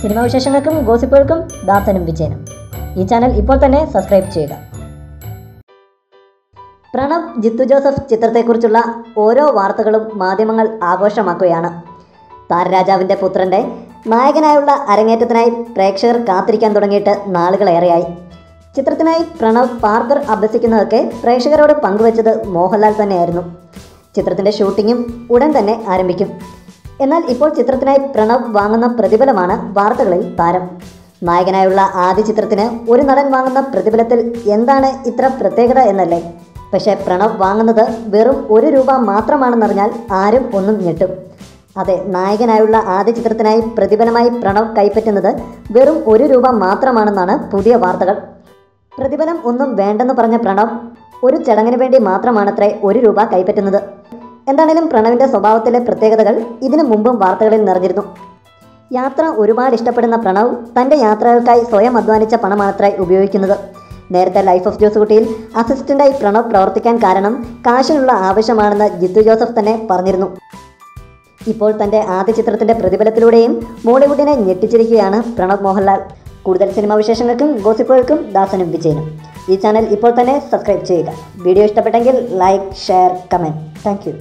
Cinema വിശേഷങ്ങൾക്കും ഗോസിപ്പുകൾക്കും ദാസനും വിജയനും. ഈ channel ഇപ്പോൾ തന്നെ സബ്സ്ക്രൈബ് ചെയ്യുക. പ്രണവ് ജിത്തു ജോസഫ് ചിത്രത്തെക്കുറിച്ചുള്ള ഓരോ വാർത്തകളും മാധ്യമങ്ങൾ ആഘോഷമാക്കുകയാണ്. താരരാജാവിൻ്റെ പുത്രൻ്റെ നായകനായുള്ള അരങ്ങേറ്റത്തിനായി പ്രേക്ഷകർ കാത്തിരിക്കാൻ തുടങ്ങിയിട്ട് നാളുകളേറെയായി. ചിത്രത്തിനായി പ്രണവ് പാർക്കർ അഭ്യസിക്കുന്നതൊക്കെ പ്രേക്ഷകരോട് പങ്കുവച്ചത് മോഹൻലാൽ തന്നെയായിരുന്നു. ചിത്രത്തിൻ്റെ ഷൂട്ടിങ്ങും ഉടൻ തന്നെ ആരംഭിക്കും. എന്നാൽ ഇപ്പോൾ ചിത്രത്തിനായി പ്രണവ് വാങ്ങുന്ന പ്രതിഫലമാണ് വാർത്തകളിൽ താരം. നായകനായുള്ള ആദ്യ ചിത്രത്തിന് ഒരു നടൻ വാങ്ങുന്ന പ്രതിഫലത്തിൽ എന്താണ് ഇത്ര പ്രത്യേകത എന്നല്ലേ? പക്ഷേ പ്രണവ് വാങ്ങുന്നത് വെറും ₹1 മാത്രമാണെന്നറിഞ്ഞാൽ ആരും ഒന്നും ഞെട്ടും. അതെ, നായകനായുള്ള ആദ്യ ചിത്രത്തിനായി പ്രതിഫലമായി പ്രണവ് കൈപ്പറ്റുന്നത് വെറും ₹1 മാത്രമാണെന്നാണ് പുതിയ വാർത്തകൾ. പ്രതിഫലം ഒന്നും വേണ്ടെന്ന് പറഞ്ഞ പ്രണവ് ഒരു ചടങ്ങിന് വേണ്ടി മാത്രമാണത്രേ ₹1 കൈപ്പറ്റുന്നത്. എന്താണേലും പ്രണവിൻ്റെ സ്വഭാവത്തിലെ പ്രത്യേകതകൾ ഇതിനു മുമ്പും വാർത്തകളിൽ നിറഞ്ഞിരുന്നു. യാത്ര ഒരുപാട് ഇഷ്ടപ്പെടുന്ന പ്രണവ് തൻ്റെ യാത്രകൾക്കായി സ്വയം അധ്വാനിച്ച പണമാണത്രേ ഉപയോഗിക്കുന്നത്. നേരത്തെ ലൈഫ് ഓഫ് ജോസുകുട്ടിയിൽ അസിസ്റ്റൻ്റായി പ്രണവ് പ്രവർത്തിക്കാൻ കാരണം കാശിനുള്ള ആവശ്യമാണെന്ന് ജിത്തു ജോസഫ് തന്നെ പറഞ്ഞിരുന്നു. ഇപ്പോൾ തൻ്റെ ആദ്യ ചിത്രത്തിൻ്റെ പ്രതിഫലത്തിലൂടെയും മോളിവുഡിനെ ഞെട്ടിച്ചിരിക്കുകയാണ് പ്രണവ് മോഹൻലാൽ. കൂടുതൽ സിനിമാ വിശേഷങ്ങൾക്കും ഗോസിപ്പുകൾക്കും ദാസനും വിജയനും. ഈ ചാനൽ ഇപ്പോൾ തന്നെ സബ്സ്ക്രൈബ് ചെയ്യുക. വീഡിയോ ഇഷ്ടപ്പെട്ടെങ്കിൽ like, share, comment. Thank you.